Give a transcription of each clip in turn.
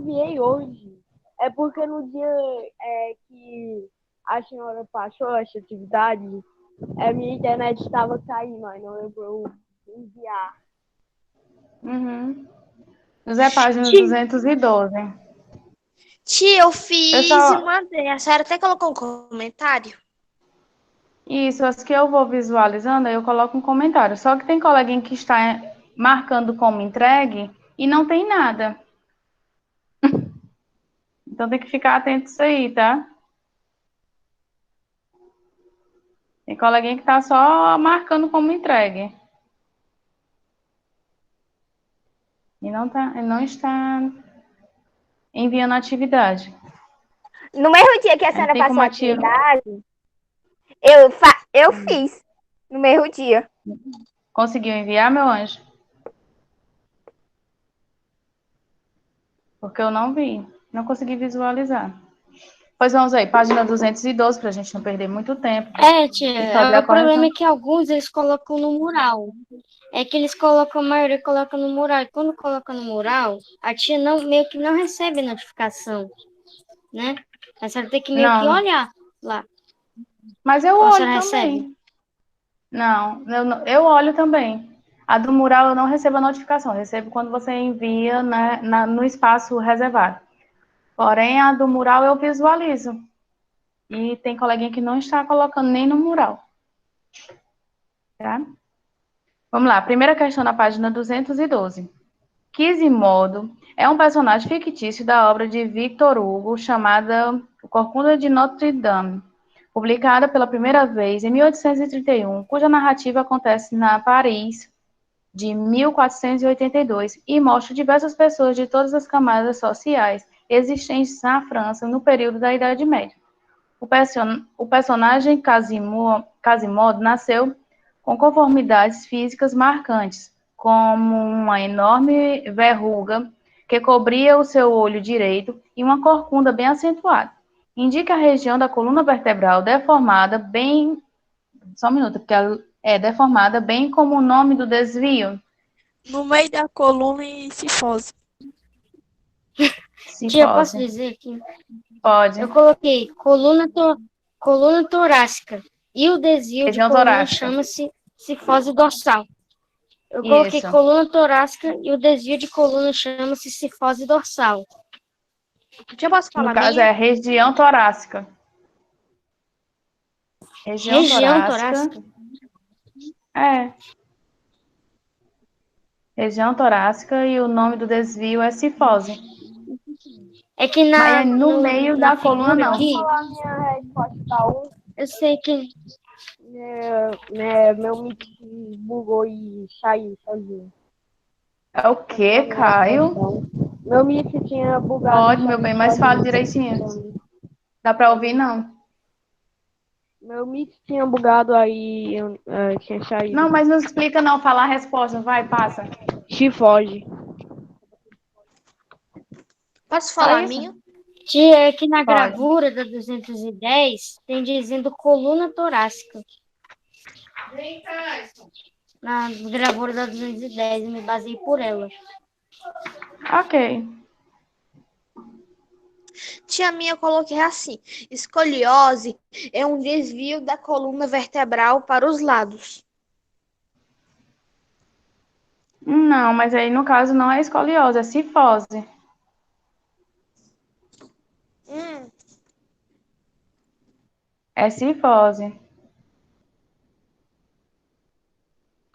enviei hoje. É porque no dia que a senhora passou essa atividade, minha internet estava caindo, aí não deu pra eu enviar. Uhum. José, página Tia, 212. eu fiz e Pessoal, mandei. A senhora até colocou um comentário. isso, as que eu vou visualizando, aí eu coloco um comentário. Só que tem coleguinha que está marcando como entregue e não tem nada. Então tem que ficar atento a isso aí, tá? Tem coleguinha que está só marcando como entregue. E não está enviando atividade. No mesmo dia que a Não senhora tem como passou a ativar. atividade, eu fiz. No mesmo dia. Conseguiu enviar, meu anjo? Porque eu não vi. Não consegui visualizar. Pois vamos aí, página 212, para a gente não perder muito tempo. E fazer a O problema correção. é que alguns eles colocam no mural. É que eles colocam, a maioria coloca no mural. E quando coloca no mural, a tia não, meio que não recebe notificação, né? A senhora tem que meio que Não, olhar lá. mas eu Ou a olho senhora recebe. também. Não, eu olho também. A do mural eu não recebo a notificação, eu recebo quando você envia, né, no espaço reservado. Porém, a do mural eu visualizo. E tem coleguinha que não está colocando nem no mural. Tá? Vamos lá, primeira questão na página 212. Quasimodo é um personagem fictício da obra de Victor Hugo chamada O Corcunda de Notre Dame, publicada pela primeira vez em 1831, cuja narrativa acontece na Paris de 1482 e mostra diversas pessoas de todas as camadas sociais existentes na França no período da Idade Média. O personagem Quasimodo nasceu com conformidades físicas marcantes, como uma enorme verruga que cobria o seu olho direito e uma corcunda bem acentuada. Indica a região da coluna vertebral deformada bem... Só um minuto, porque ela é deformada, bem como o nome do desvio. No meio da coluna e cifose. Tia, eu posso Cifose. dizer que Pode. eu coloquei coluna torácica. E o desvio de Região coluna torácica. chama-se cifose dorsal. Eu coloquei Isso. coluna torácica e o desvio de coluna chama-se cifose dorsal. Tia, eu posso Que no falar a caso minha? é região torácica. Região Região torácica. torácica. É. Região torácica e o nome do desvio é cifose. É que Mas é no meio na da coluna, figura não. aqui, A minha resposta 1, eu sei que meu mic bugou e saiu sozinho. É o quê, Caio? Meu mic tinha bugado e Pode, meu saiu bem, mas fale direitinho. sozinho. Dá pra ouvir, não? Meu mic tinha bugado aí tinha Não, saído. mas não explica, não. Falar a resposta. Vai, passa. Chifose. Posso Só falar a isso? minha? é que na Pode. gravura da 210 tem dizendo coluna torácica. Na gravura da 210, eu me basei por ela. Ok. Tia, a minha eu coloquei assim. Escoliose é um desvio da coluna vertebral para os lados. Não, mas aí no caso não é escoliose, é cifose. Hum, É cifose.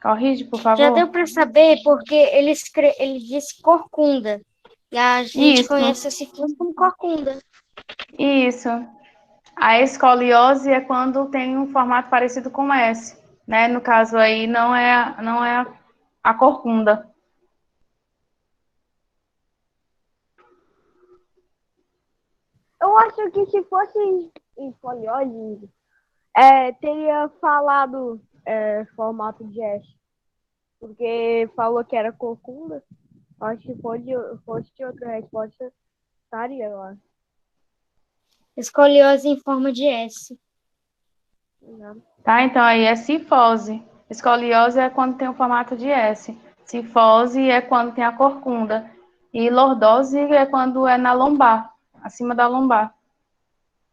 Corrige, por Já favor. deu para saber porque ele disse corcunda. E a gente Isso, conhece a cifose como corcunda. isso. A escoliose é quando tem um formato parecido com S, né? No caso aí não é a corcunda. Eu acho que se fosse escoliose, teria falado formato de S. Porque falou que era corcunda. Acho que fosse outra resposta, estaria lá. Escoliose em forma de S. Né? Tá? Então aí é cifose. Escoliose é quando tem o formato de S. Cifose é quando tem a corcunda. E lordose é quando é na lombar, acima da lombar.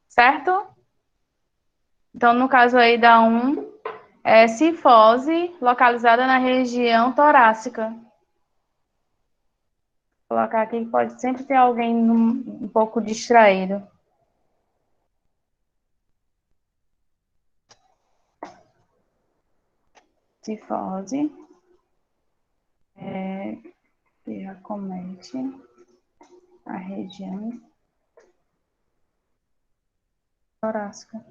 Certo? Então, no caso aí da 1, é cifose, localizada na região torácica. Vou colocar aqui que pode sempre ter alguém um pouco distraído. Cifose que acomete a região torácica.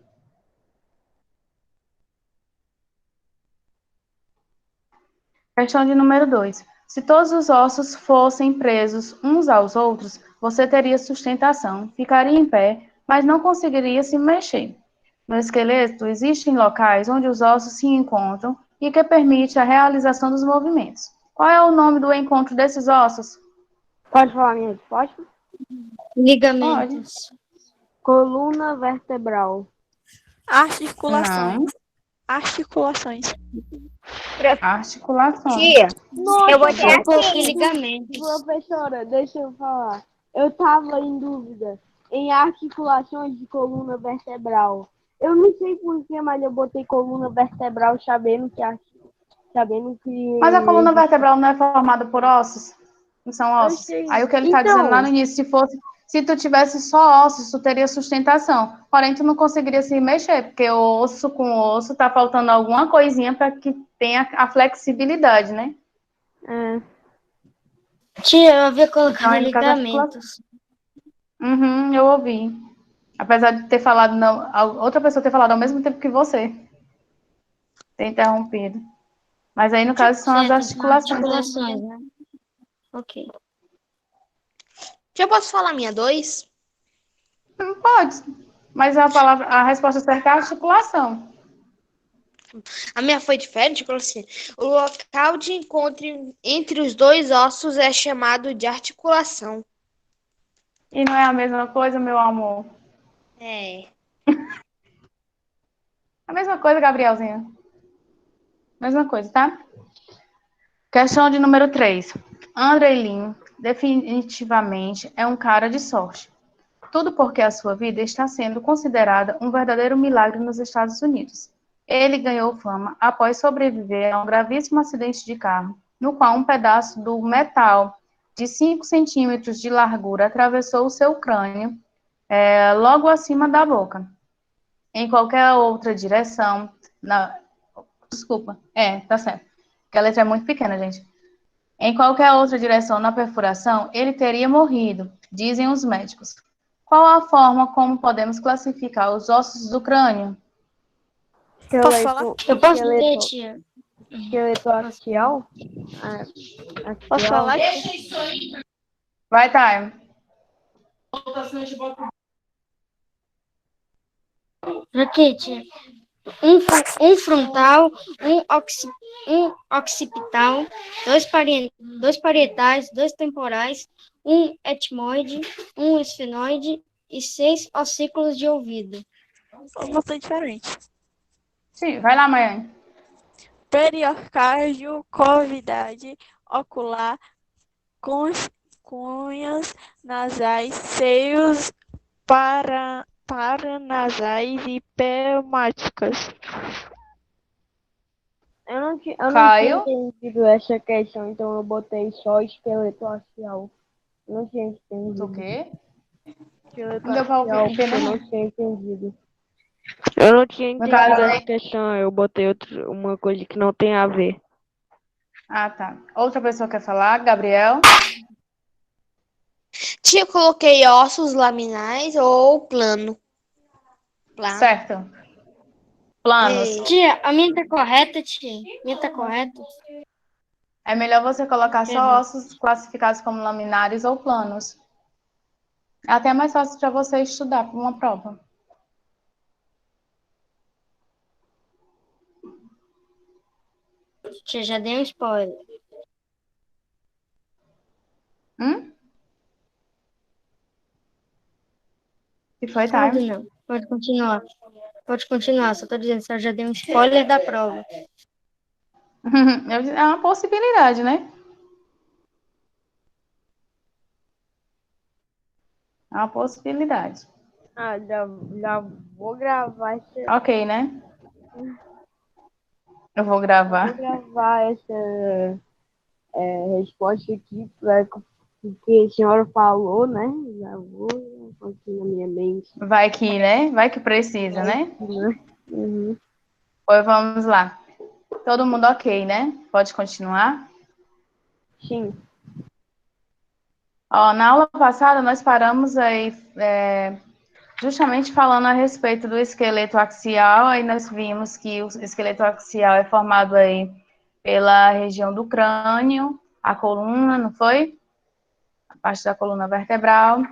Questão de número 2. Se todos os ossos fossem presos uns aos outros, você teria sustentação, ficaria em pé, mas não conseguiria se mexer. No esqueleto, existem locais onde os ossos se encontram e que permite a realização dos movimentos. Qual é o nome do encontro desses ossos? Pode falar minha resposta? Ligamentos. Coluna vertebral. Articulações. Não. Articulações. Articulações. Tia, eu botei Eu coloquei assim. ligamentos. Professora, deixa eu falar. Eu tava em dúvida em articulações de coluna vertebral. Eu não sei porquê, mas eu botei coluna vertebral sabendo que Mas a coluna vertebral não é formada por ossos? Não são ossos? sei. Aí o que ele está dizendo lá no início, se tu tivesse só ossos, tu teria sustentação. Porém, tu não conseguiria se mexer, porque o osso com osso tá faltando alguma coisinha para que tenha a flexibilidade, né? É. Tia, eu havia Então, colocado aí, no caso, ligamentos. eu ouvi. Apesar de ter falado, não, outra pessoa ter falado ao mesmo tempo que você. Ter interrompido. Mas aí, no caso, são as Certo, articulações. articulações, né? Ok. Já posso falar minha 2? Pode. Mas a resposta certa é articulação. A minha foi diferente, falou assim: o local de encontro entre os dois ossos é chamado de articulação. E não é a mesma coisa, meu amor? É. A mesma coisa, Gabrielzinha. Mesma coisa, tá? Questão de número 3. Andrei Lin definitivamente é um cara de sorte. Tudo porque a sua vida está sendo considerada um verdadeiro milagre nos Estados Unidos. Ele ganhou fama após sobreviver a um gravíssimo acidente de carro, no qual um pedaço do metal de 5 centímetros de largura atravessou o seu crânio, logo acima da boca. Em qualquer outra direção, desculpa, tá certo, porque a letra é muito pequena, gente. Em qualquer outra direção na perfuração, ele teria morrido, dizem os médicos. Qual a forma como podemos classificar os ossos do crânio? Posso falar? Eu posso ter, tia? Esqueleto axial? Posso falar? Vai, Time. Aqui, tia. Um frontal, um occipital, dois parietais, dois temporais, um etmoide, um esfenoide e 6 ossículos de ouvido. Foi bastante diferente. Sim, vai lá, mãe. Periocárdio, cavidade ocular, cunhas nasais, seios paranasais e pneumáticas. Eu não tinha entendido essa questão, então eu botei só esqueleto axial. Eu não tinha entendido. O quê? Esqueleto Não deu pra axial, entender, eu não. não tinha entendido. Eu não tinha No entendido caso, essa questão, eu botei uma coisa que não tem a ver. Ah, tá. Outra pessoa quer falar? Gabriel? Tia, eu coloquei ossos laminais ou plano. Certo. Planos. Ei. Tia, a minha tá correta, tia? A minha tá correta? É melhor você colocar Quer só ver? ossos classificados como laminares ou planos. É até mais fácil para você estudar para uma prova. Tia, já dei um spoiler. Que foi, Pode Time? não. Pode continuar. Pode continuar. Só tô dizendo, só já dei um spoiler da prova. É uma possibilidade, né? É uma possibilidade. Já vou gravar essa. Ok, né? Eu vou Vou gravar. gravar essa resposta aqui para o que a senhora falou, né? Já vou aqui na minha mente. Vai que, né? Vai que precisa, né? Né? Uhum. Pois vamos lá. Todo mundo ok, né? Pode continuar. Sim. Ó, na aula passada, nós paramos aí justamente falando a respeito do esqueleto axial. Aí nós vimos que o esqueleto axial é formado aí pela região do crânio, a coluna, não foi? A parte da coluna vertebral.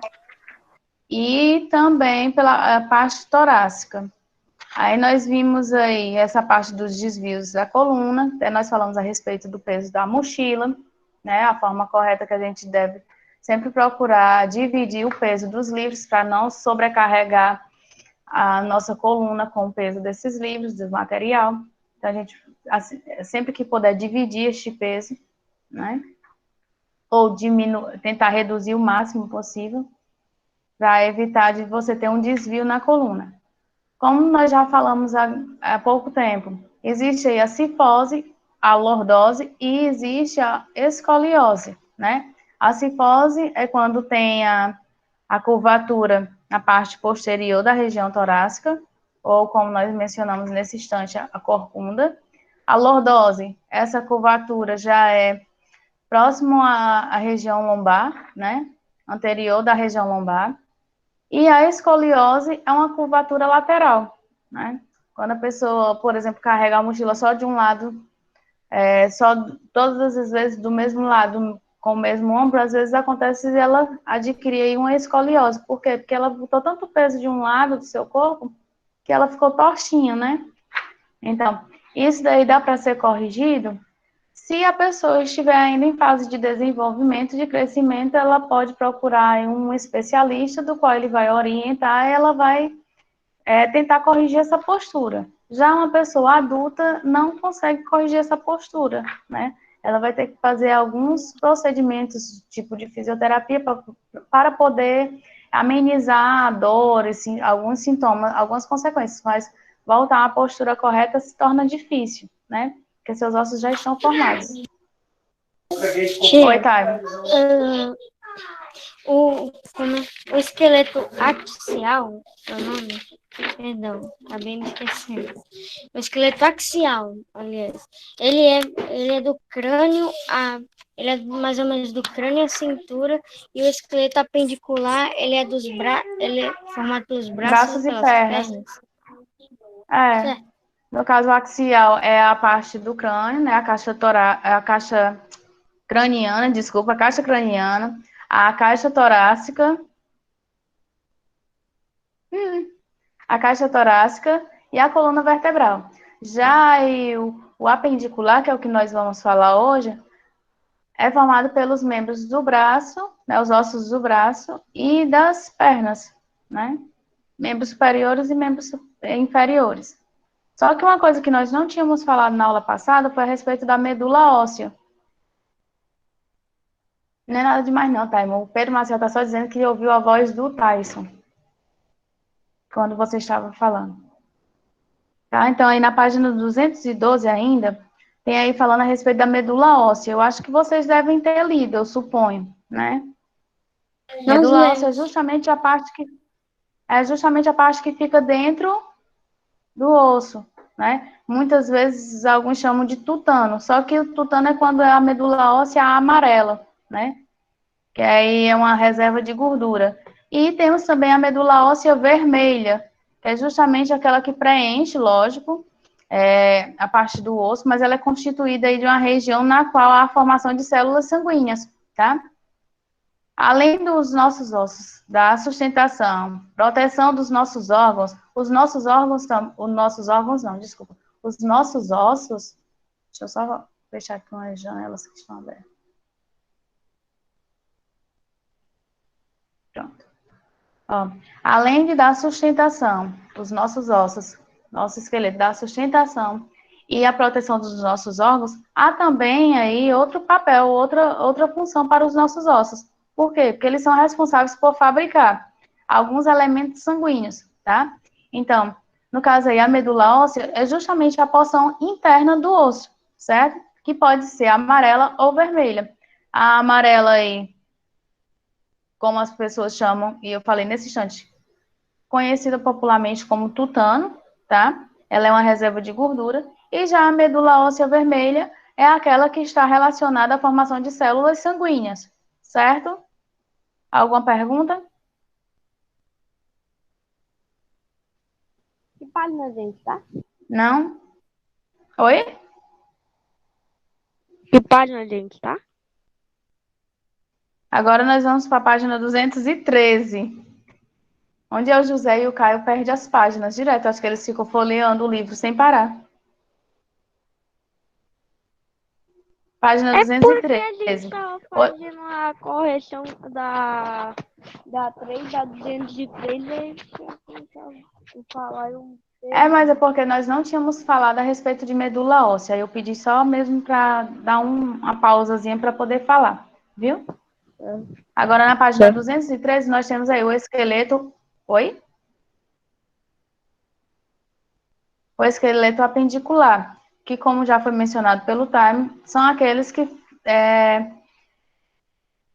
E também pela parte torácica. Aí nós vimos aí essa parte dos desvios da coluna, até nós falamos a respeito do peso da mochila, né? A forma correta que a gente deve sempre procurar dividir o peso dos livros para não sobrecarregar a nossa coluna com o peso desses livros, do material. Então a gente, assim, sempre que puder dividir este peso, né? Ou tentar reduzir o máximo possível, para evitar de você ter um desvio na coluna. Como nós já falamos há pouco tempo, existe aí a cifose, a lordose e existe a escoliose, né? A cifose é quando tem a curvatura na parte posterior da região torácica, ou como nós mencionamos nesse instante, a corcunda. A lordose, essa curvatura já é próximo à região lombar, né? Anterior da região lombar. E a escoliose é uma curvatura lateral, né? Quando a pessoa, por exemplo, carrega a mochila só de um lado, só todas as vezes do mesmo lado, com o mesmo ombro, às vezes acontece ela adquirir aí uma escoliose. Por quê? Porque ela botou tanto peso de um lado do seu corpo que ela ficou tortinha, né? Então, isso daí dá para ser corrigido se a pessoa estiver ainda em fase de desenvolvimento, de crescimento, ela pode procurar um especialista do qual ele vai orientar e ela vai tentar corrigir essa postura. Já uma pessoa adulta não consegue corrigir essa postura, né? Ela vai ter que fazer alguns procedimentos, tipo de fisioterapia, para poder amenizar a dor, assim, alguns sintomas, algumas consequências, mas voltar à postura correta se torna difícil, né? Porque seus ossos já estão formados. Oi, Tia, Thay. o esqueleto axial, é o nome? Perdão, acabei me esquecendo. O esqueleto axial, aliás, ele é do crânio ele é mais ou menos do crânio à cintura, e o esqueleto apendicular, ele é formado pelos braços Braços e e pelas pernas. pernas. É. Certo. No caso, o axial é a parte do crânio, né? A caixa craniana, desculpa, a caixa craniana, a caixa torácica, a caixa torácica e a coluna vertebral. Já aí, o apendicular, que é o que nós vamos falar hoje, é formado pelos membros do braço, né, os ossos do braço e das pernas, né? Membros superiores e membros inferiores. Só que uma coisa que nós não tínhamos falado na aula passada foi a respeito da medula óssea. Não é nada demais não, tá, irmão? O Pedro Marcel tá só dizendo que ouviu a voz do Tyson quando você estava falando. Tá? Então, aí na página 212 ainda, tem aí falando a respeito da medula óssea. Eu acho que vocês devem ter lido, eu suponho, né? Nós Medula óssea lemos. é justamente a parte que fica dentro do osso, né? Muitas vezes alguns chamam de tutano, só que o tutano é quando é a medula óssea amarela, né? Que aí é uma reserva de gordura. E temos também a medula óssea vermelha, que é justamente aquela que preenche, lógico, a parte do osso, mas ela é constituída aí de uma região na qual há a formação de células sanguíneas, tá? Além dos nossos ossos, da sustentação, proteção dos nossos órgãos, os nossos órgãos não, desculpa, os nossos ossos, deixa eu só fechar aqui umas janelas que estão abertas. Pronto. Ó, além de dar sustentação, os nossos ossos, nosso esqueleto dá sustentação e a proteção dos nossos órgãos, há também aí outro papel, outra função para os nossos ossos, Por quê? Porque eles são responsáveis por fabricar alguns elementos sanguíneos, tá? Então, no caso aí, a medula óssea é justamente a porção interna do osso, certo? Que pode ser amarela ou vermelha. A amarela aí, como as pessoas chamam, e eu falei nesse instante, conhecida popularmente como tutano, tá? Ela é uma reserva de gordura. E já a medula óssea vermelha é aquela que está relacionada à formação de células sanguíneas, certo? Alguma pergunta? Que página, gente, tá? Não? Oi? Que página, gente, tá? Agora nós vamos para a página 213. Onde é o José e o Caio perdem as páginas direto. Acho que eles ficam folheando o livro sem parar. Página É porque a gente 213. estava fazendo a correção da 3, da 203, e aí eu falar um. Mas é porque nós não tínhamos falado a respeito de medula óssea. Eu pedi só mesmo para dar uma pausazinha para poder falar, viu? Agora, na página 213, nós temos aí o esqueleto... Oi? O esqueleto apendicular, que, como já foi mencionado pelo Time, são aqueles que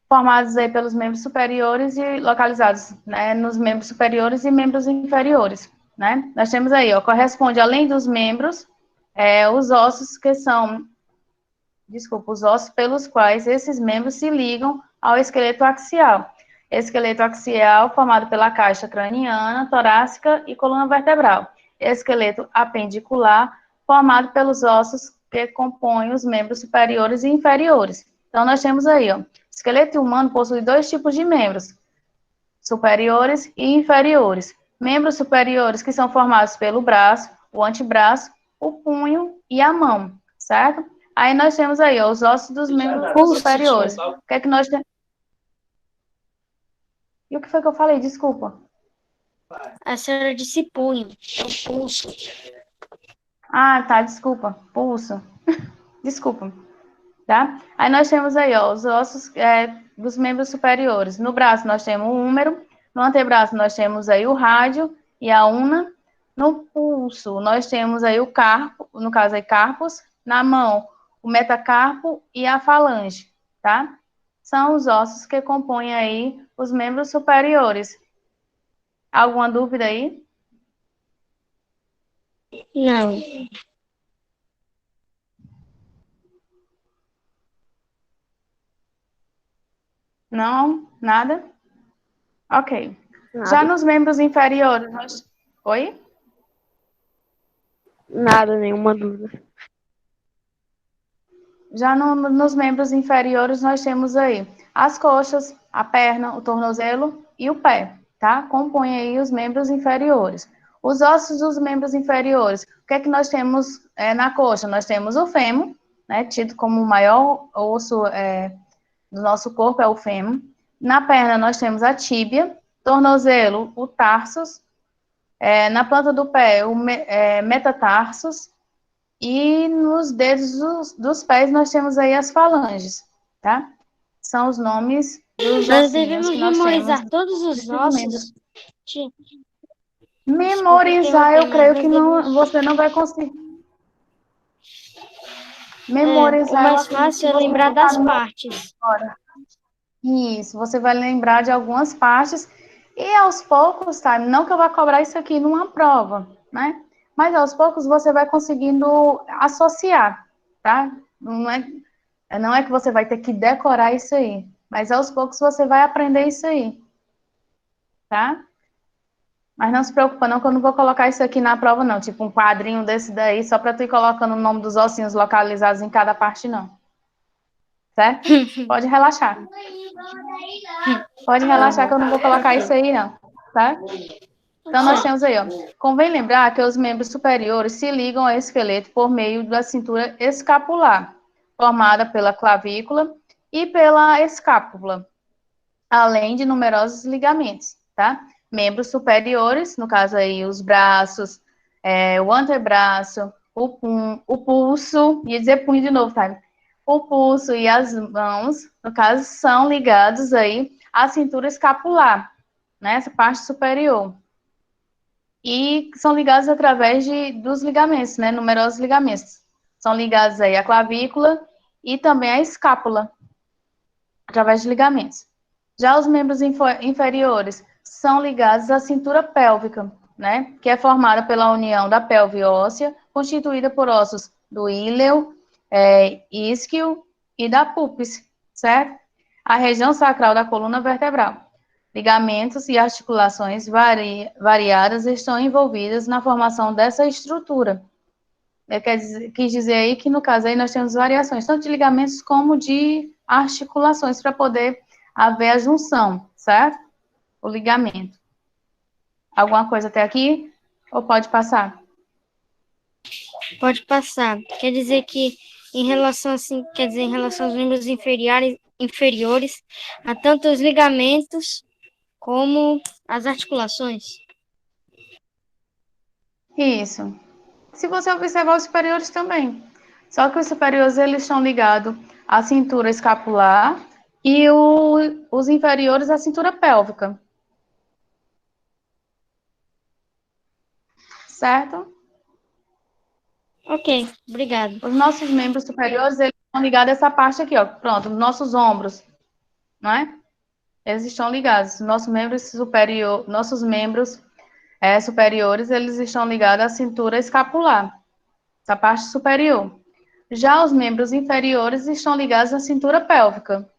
formados aí pelos membros superiores e localizados, né, nos membros superiores e membros inferiores, né? Nós temos aí, ó, corresponde, além dos membros, os ossos que são, os ossos pelos quais esses membros se ligam ao esqueleto axial. Esqueleto axial formado pela caixa craniana, torácica e coluna vertebral. Esqueleto apendicular formado pelos ossos que compõem os membros superiores e inferiores. Então, nós temos aí, ó, o esqueleto humano possui dois tipos de membros, superiores e inferiores. Membros superiores que são formados pelo braço, o antebraço, o punho e a mão, certo? Aí nós temos aí, ó, os ossos dos membros superiores. O que é que nós temos? E o que foi que eu falei? Desculpa. A senhora disse punho. É o pulso. Ah, tá, desculpa. Pulso. Desculpa. Tá? Aí nós temos aí, ó, os ossos dos membros superiores. No braço nós temos o húmero, no antebraço nós temos aí o rádio e a una. No pulso nós temos aí o carpo, no caso aí carpos, na mão o metacarpo e a falange, tá? São os ossos que compõem aí os membros superiores. Alguma dúvida aí? Não. Não? Nada? Ok. Nada. Já nos membros inferiores, nós... Oi? Nada, nenhuma dúvida. Já nos membros inferiores, nós temos aí as coxas, a perna, o tornozelo e o pé, tá? Compõem aí os membros inferiores. Os ossos dos membros inferiores, o que é que nós temos na coxa? Nós temos o fêmur, né, tido como o maior osso do nosso corpo, é o fêmur. Na perna, nós temos a tíbia, tornozelo, o tarsus, na planta do pé, o metatarsus, e nos dedos dos pés nós temos aí as falanges, tá? São os nomes dos Nós ossinhos devemos que nós memorizar temos. todos os ossos. Memorizar, eu interromper, creio mas que nós não, devemos... você não vai conseguir. o Memorizar, eu mais acredito que fácil é você lembrar vai estar das numa partes. hora. Isso, você vai lembrar de algumas partes e aos poucos, tá? Não que eu vá cobrar isso aqui numa prova, né? Mas aos poucos você vai conseguindo associar, tá? Não é que você vai ter que decorar isso aí, mas aos poucos você vai aprender isso aí, tá? Mas não se preocupa não que eu não vou colocar isso aqui na prova não, tipo um quadrinho desse daí, só para tu ir colocando o nome dos ossinhos localizados em cada parte não. Certo? Pode relaxar. Pode relaxar que eu não vou colocar isso aí não, tá? Então nós temos aí, ó. Convém lembrar que os membros superiores se ligam ao esqueleto por meio da cintura escapular, formada pela clavícula e pela escápula, além de numerosos ligamentos, tá? Membros superiores, no caso aí os braços, o antebraço, o pulso, ia dizer punho de novo, tá? O pulso e as mãos, no caso, são ligados aí a cintura escapular, né? Essa parte superior. E são ligados através dos ligamentos, né? Numerosos ligamentos. São ligados aí à clavícula e também à escápula, através de ligamentos. Já os membros inferiores são ligados à cintura pélvica, né? Que é formada pela união da pelve óssea, constituída por ossos do íleo, isquio e da pubis, certo? A região sacral da coluna vertebral. Ligamentos e articulações variadas estão envolvidas na formação dessa estrutura. Quis dizer aí que, no caso, aí nós temos variações, tanto de ligamentos como de articulações, para poder haver a junção, certo? O ligamento. Alguma coisa até aqui? Ou pode passar? Pode passar. Quer dizer que em relação assim, quer dizer em relação aos membros inferiores, há tanto os ligamentos como as articulações. Isso. Se você observar os superiores também. Só que os superiores, eles estão ligados à cintura escapular e os inferiores à cintura pélvica. Certo? Ok, obrigado. Os nossos membros superiores, eles estão ligados a essa parte aqui, ó. Pronto, nossos ombros, não é? Eles estão ligados. Nossos membros superiores, eles estão ligados à cintura escapular, essa parte superior. Já os membros inferiores estão ligados à cintura pélvica.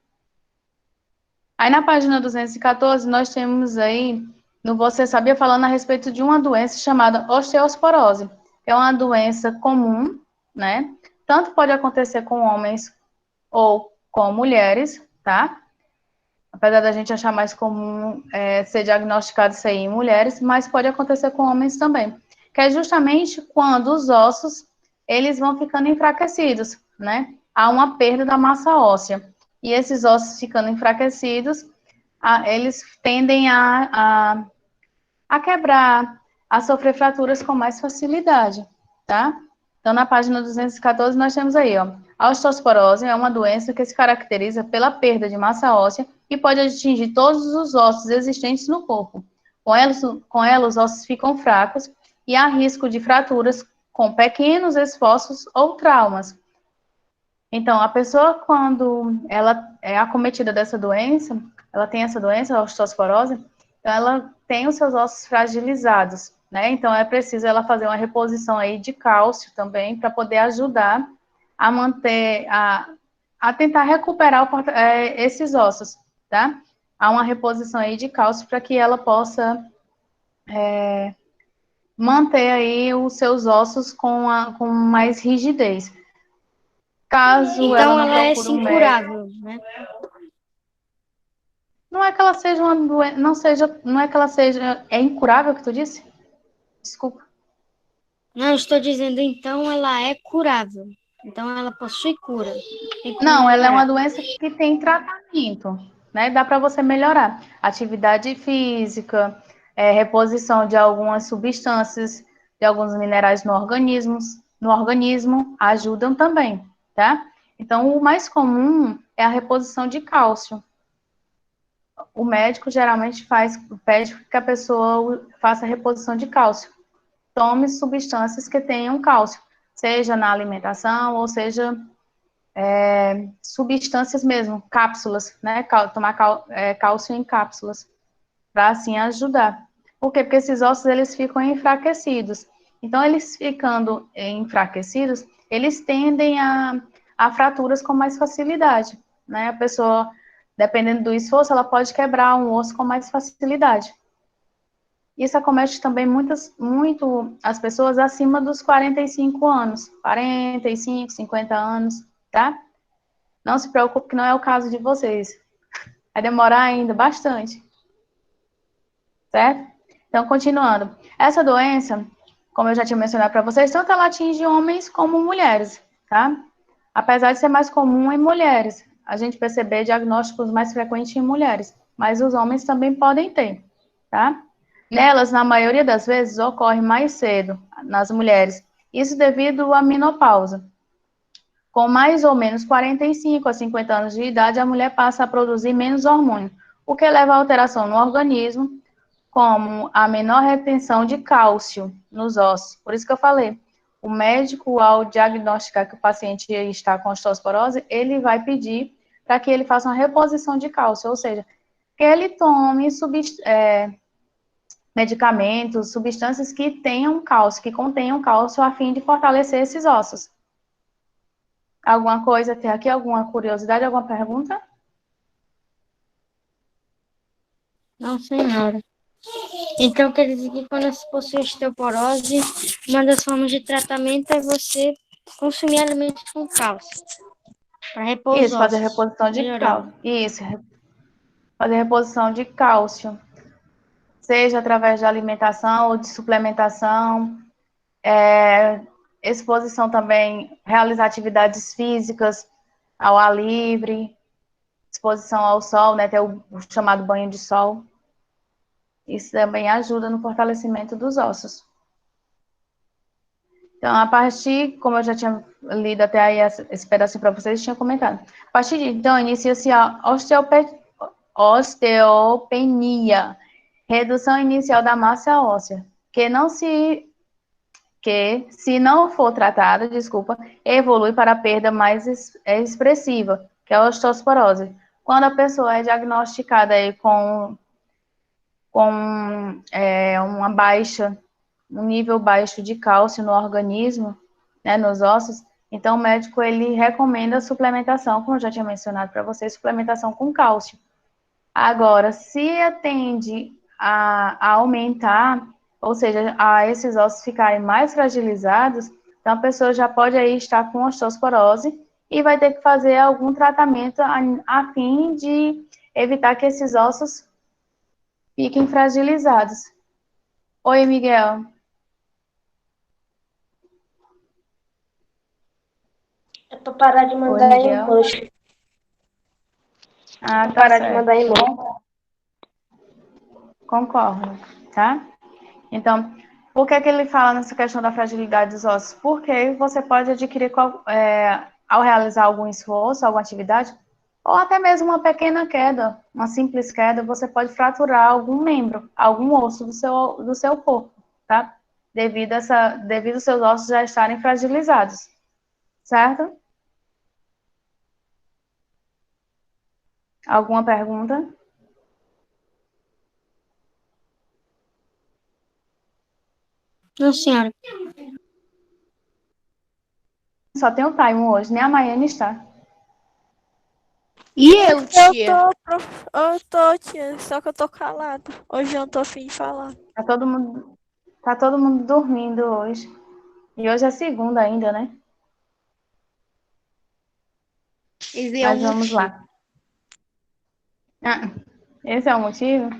Aí na página 214, nós temos aí, no Você Sabia, falando a respeito de uma doença chamada osteosporose. É uma doença comum, né? Tanto pode acontecer com homens ou com mulheres, tá? Apesar da gente achar mais comum ser diagnosticado isso aí em mulheres, mas pode acontecer com homens também. Que é justamente quando os ossos, eles vão ficando enfraquecidos, né? Há uma perda da massa óssea. E esses ossos ficando enfraquecidos, eles tendem a quebrar, a sofrer fraturas com mais facilidade, tá? Então, na página 214, nós temos aí, ó, a osteoporose é uma doença que se caracteriza pela perda de massa óssea e pode atingir todos os ossos existentes no corpo. Com ela, os ossos ficam fracos e há risco de fraturas com pequenos esforços ou traumas. Então, a pessoa, quando ela é acometida dessa doença, ela tem essa doença, a osteoporose, então ela tem os seus ossos fragilizados, né? Então, é preciso ela fazer uma reposição aí de cálcio também, para poder ajudar a manter, a tentar recuperar esses ossos, tá? Há uma reposição aí de cálcio para que ela possa manter aí os seus ossos com mais rigidez. Caso Então ela não ela é procure um médico, incurável, né? não é que ela seja uma doença, não é que ela seja, é incurável que tu disse? Desculpa. Não, estou dizendo então ela é curável. Então ela possui cura. Tem como Não, ela é uma melhorar. doença que tem tratamento, né? Dá para você melhorar. Atividade física, reposição de algumas substâncias, de alguns minerais no organismo, ajudam também, tá? Então, o mais comum é a reposição de cálcio. O médico geralmente pede que a pessoa faça reposição de cálcio. Tome substâncias que tenham cálcio, seja na alimentação ou seja substâncias mesmo, cápsulas, né? Tomar cálcio em cápsulas, para assim ajudar. Por quê? Porque esses ossos, eles ficam enfraquecidos. Então, eles ficando enfraquecidos, eles tendem a fraturas com mais facilidade, né? A pessoa, dependendo do esforço, ela pode quebrar um osso com mais facilidade. Isso acomete também muito as pessoas acima dos 45 anos, 45, 50 anos, tá? Não se preocupe que não é o caso de vocês. Vai demorar ainda bastante. Certo? Então, continuando. Essa doença, como eu já tinha mencionado para vocês, tanto ela atinge homens como mulheres, tá? Apesar de ser mais comum em mulheres, a gente perceber diagnósticos mais frequentes em mulheres, mas os homens também podem ter, tá? Nelas, na maioria das vezes, ocorre mais cedo, nas mulheres. Isso devido à menopausa. Com mais ou menos 45 a 50 anos de idade, a mulher passa a produzir menos hormônio, o que leva a alteração no organismo, como a menor retenção de cálcio nos ossos. Por isso que eu falei, o médico, ao diagnosticar que o paciente está com osteoporose, ele vai pedir para que ele faça uma reposição de cálcio, ou seja, que ele tome medicamentos, substâncias que tenham cálcio, que contenham cálcio, a fim de fortalecer esses ossos. Alguma coisa tem aqui? Alguma curiosidade, alguma pergunta? Não, senhora. Então, quer dizer que quando você possui osteoporose, uma das formas de tratamento é você consumir alimentos com cálcio, para repor os Isso, fazer ossos, reposição de melhorar. cálcio. Isso, fazer reposição de cálcio, seja através de alimentação ou de suplementação, exposição também, realizar atividades físicas ao ar livre, exposição ao sol, né, ter o chamado banho de sol. Isso também ajuda no fortalecimento dos ossos. Então, a partir, como eu já tinha lido até aí esse pedacinho para vocês, tinha comentado. A partir de então, inicia-se a osteopenia, redução inicial da massa óssea, que, se não for tratada, evolui para a perda mais expressiva, que é a osteoporose. Quando a pessoa é diagnosticada aí com um nível baixo de cálcio no organismo, né, nos ossos, então o médico ele recomenda a suplementação, como eu já tinha mencionado para vocês, suplementação com cálcio. Agora, se atende a aumentar, ou seja, a esses ossos ficarem mais fragilizados, então a pessoa já pode aí estar com osteoporose e vai ter que fazer algum tratamento a fim de evitar que esses ossos fiquem fragilizados. Oi, Miguel. É pra parar de Oi, mandar Miguel. emoji. Ah, tá Parar de certo. mandar emoji. Concordo, tá? Então, por que que ele fala nessa questão da fragilidade dos ossos? Porque você pode adquirir, ao realizar algum esforço, alguma atividade, ou até mesmo uma pequena queda, uma simples queda, você pode fraturar algum membro, algum osso do seu corpo, tá? Devido aos seus ossos já estarem fragilizados, certo? Alguma pergunta? Não, senhora. Só tem o Taimo hoje, nem a Maiane está. E eu, tia? Eu tô, tia, só que eu tô calado. Hoje eu não tô afim de falar. Tá todo mundo dormindo hoje. E hoje é segunda ainda, né? Esse é o Mas vamos motivo. lá. Ah, esse é o motivo?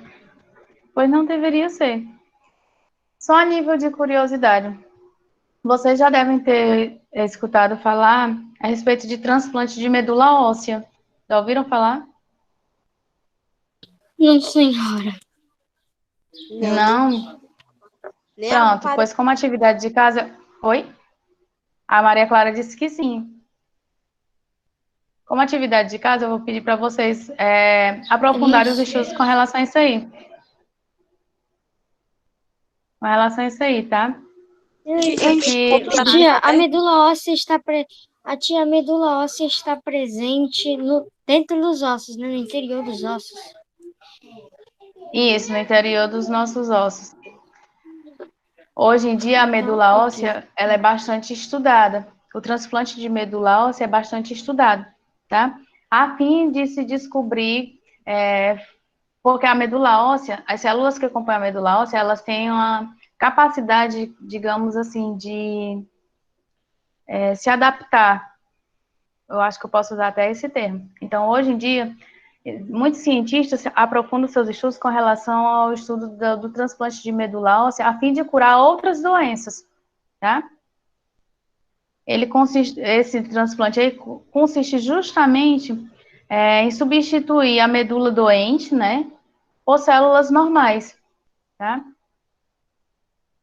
Pois não deveria ser. Só a nível de curiosidade. Vocês já devem ter escutado falar a respeito de transplante de medula óssea. Já ouviram falar? Não, senhora. Não? Nem a Pronto, para. pois como atividade de casa. Oi? A Maria Clara disse que sim. Como atividade de casa, eu vou pedir para vocês aprofundarem os estudos com relação a isso aí. Com relação a isso aí, tá? Tia, a medula óssea está a medula óssea está presente dentro dos ossos, né? No interior dos ossos. Isso, no interior dos nossos ossos. Hoje em dia, a medula óssea, ela é bastante estudada. O transplante de medula óssea é bastante estudado, tá? A fim de se descobrir, porque a medula óssea, as células que compõem a medula óssea, elas têm uma capacidade, digamos assim, de se adaptar. Eu acho que eu posso usar até esse termo. Então, hoje em dia, muitos cientistas aprofundam seus estudos com relação ao estudo do transplante de medula óssea, a fim de curar outras doenças, tá? Esse transplante aí consiste justamente em substituir a medula doente, né, por células normais, tá?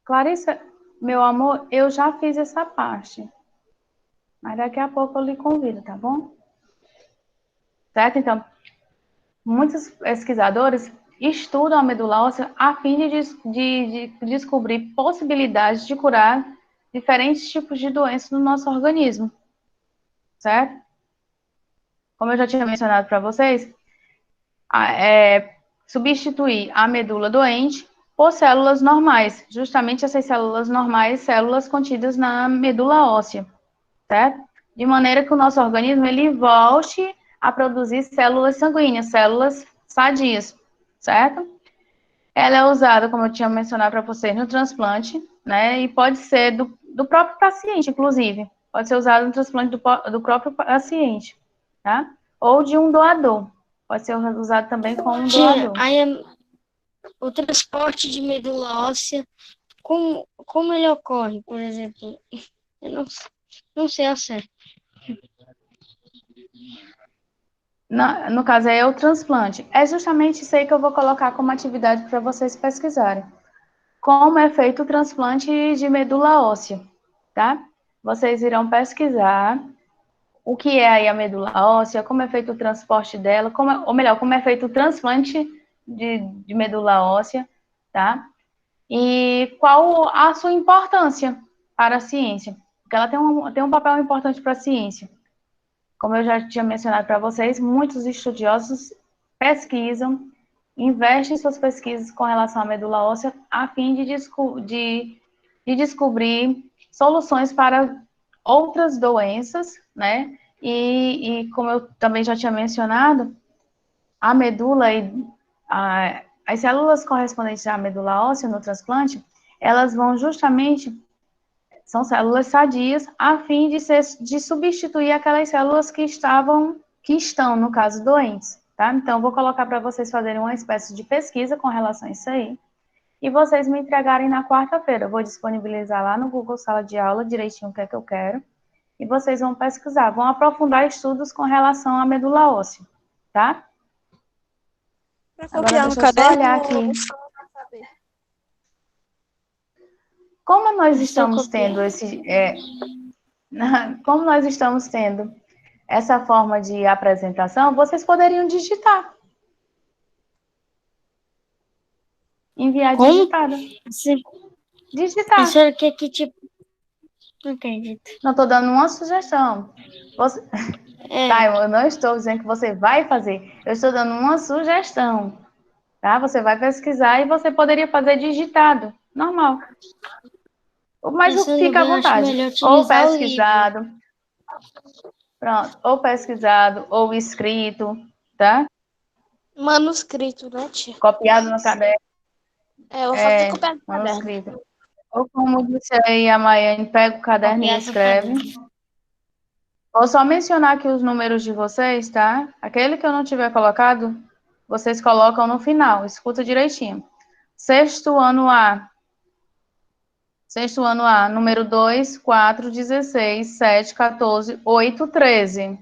Clarissa, meu amor, eu já fiz essa parte, mas daqui a pouco eu lhe convido, tá bom? Certo? Então, muitos pesquisadores estudam a medula óssea a fim de descobrir possibilidades de curar diferentes tipos de doenças no nosso organismo, certo? Como eu já tinha mencionado para vocês, substituir a medula doente por células normais, justamente essas células normais, células contidas na medula óssea, certo? De maneira que o nosso organismo ele volte a produzir células sanguíneas, células sadias, certo? Ela é usada, como eu tinha mencionado para vocês, no transplante, né? E pode ser do próprio paciente, inclusive. Pode ser usado no transplante do próprio paciente, tá? Ou de um doador. Pode ser usado também com um Tia, doador. aí o transporte de medula óssea, como ele ocorre, por exemplo? Eu não sei ao certo. No caso, é o transplante. É justamente isso aí que eu vou colocar como atividade para vocês pesquisarem. Como é feito o transplante de medula óssea, tá? Vocês irão pesquisar o que é aí a medula óssea, como é feito o transporte dela, ou melhor, como é feito o transplante de medula óssea, tá? E qual a sua importância para a ciência, porque ela tem um papel importante para a ciência. Como eu já tinha mencionado para vocês, muitos estudiosos pesquisam, investem suas pesquisas com relação à medula óssea a fim de descobrir soluções para outras doenças, né? E como eu também já tinha mencionado, a medula e as células correspondentes à medula óssea no transplante, elas vão justamente são células sadias, a fim de substituir aquelas células que estão, no caso, doentes, tá? Então, eu vou colocar para vocês fazerem uma espécie de pesquisa com relação a isso aí, e vocês me entregarem na quarta-feira. Eu vou disponibilizar lá no Google Sala de Aula direitinho o que é que eu quero, e vocês vão pesquisar, vão aprofundar estudos com relação à medula óssea, tá? Pra Agora, copiar no deixa eu só caderno olhar ou aqui. só pra saber? Como nós Só estamos copiar. tendo como nós estamos tendo essa forma de apresentação, vocês poderiam digitar. Enviar Como? digitada. Digitar. Isso era que tipo? Não acredito. Não estou dando uma sugestão. Você... Tá, eu não estou dizendo que você vai fazer. Eu estou dando uma sugestão. Tá? Você vai pesquisar e você poderia fazer digitado. Normal. Mas Pensando fica à bem, eu acho vontade. melhor Ou utilizar o livro. pesquisado. Pronto. Ou pesquisado, ou escrito. Tá? Manuscrito, né, tia? Copiado no caderno. É, eu vou fazer copiar do caderno. Manuscrito. Ou como disse aí a Maiane, pega o caderno e Copiar do escreve. caderno. Vou só mencionar aqui os números de vocês, tá? Aquele que eu não tiver colocado, vocês colocam no final. Escuta direitinho. Sexto ano A. Sexto ano A. Número 2, 4, 16, 7, 14, 8, 13.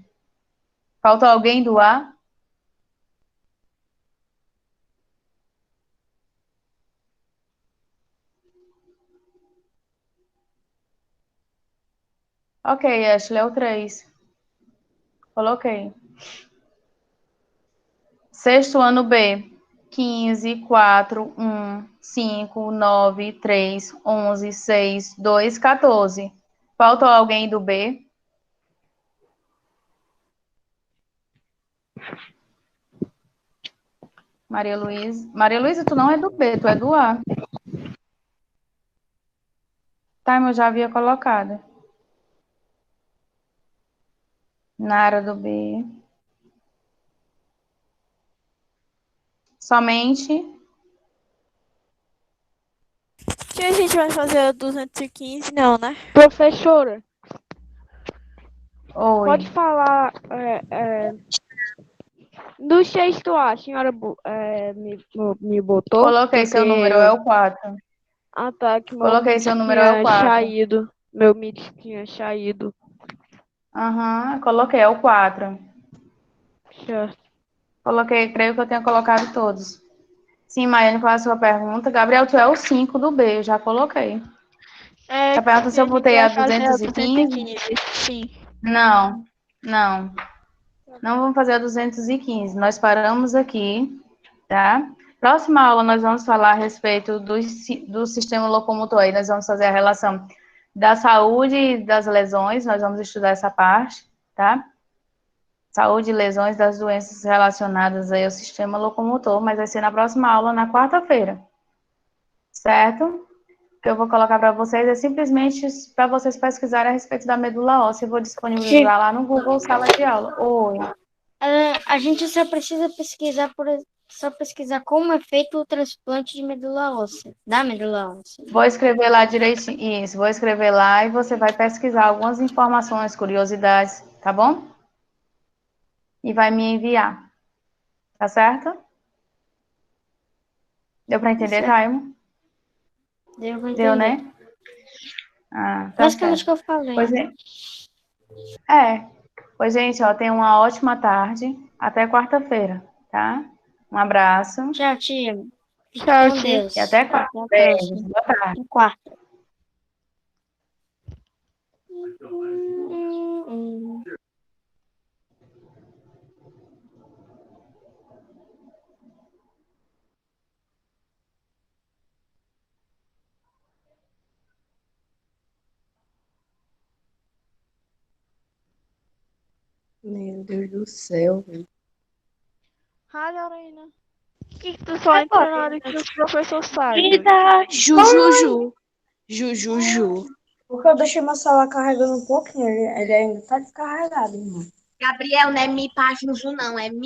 Falta alguém do A? Ok, Ashley, é o 3. Coloquei. Sexto ano B. 15, 4, 1, 5, 9, 3, 11, 6, 2, 14. Falta alguém do B? Maria Luísa. Maria Luísa, tu não é do B, tu é do A. Tá, mas eu já havia colocado. Nara do B. Somente. Que a gente vai fazer o 215, não, né? Professora, Oi. pode falar do sexto A, a senhora me botou? Coloquei seu porque número, é o 4. Ah, tá, que meu Coloquei MIT seu número, é o tinha 4. saído. Meu MIT tinha saído. Aham, coloquei, é o 4. Certo. Coloquei, creio que eu tenha colocado todos. Sim, Maiane, qual é a sua pergunta? Gabriel, tu é o 5 do B, eu já coloquei. É Você pergunta se que a eu gente botei a vai fazer a 215? 215. Sim. Não, não. Não vamos fazer a 215. Nós paramos aqui, tá? Próxima aula nós vamos falar a respeito do sistema locomotor. Aí nós vamos fazer a relação da saúde e das lesões. Nós vamos estudar essa parte, tá? Saúde e lesões das doenças relacionadas aí ao sistema locomotor, mas vai ser na próxima aula, na quarta-feira, certo? O que eu vou colocar para vocês é simplesmente para vocês pesquisarem a respeito da medula óssea. Eu vou disponibilizar lá no Google Sala de Aula. Oi. A gente só precisa pesquisar como é feito o transplante de medula óssea, da medula óssea. Vou escrever lá direitinho. Isso, vou escrever lá e você vai pesquisar algumas informações, curiosidades, tá bom? E vai me enviar. Tá certo? Deu para entender, Taimo? Deu pra entender. Deu, né? Ah, tá Basicamente o certo. que eu falei. Pois é. Pois, gente, ó, tenha uma ótima tarde. Até quarta-feira, tá? Um abraço. Tchau, tia. Tchau, Com tia. Deus. E até quarta. Até a Beijos. próxima. Boa tarde. Quarta. Meu Deus do céu, velho. Lorena. Por que tu só entra na hora que o professor sai? Vida, Jujuju. Jujuju. Porque eu deixei meu celular carregando um pouquinho, ele ainda tá descarregado, irmão. Gabriel, não é Mi Páginas, não, é Mi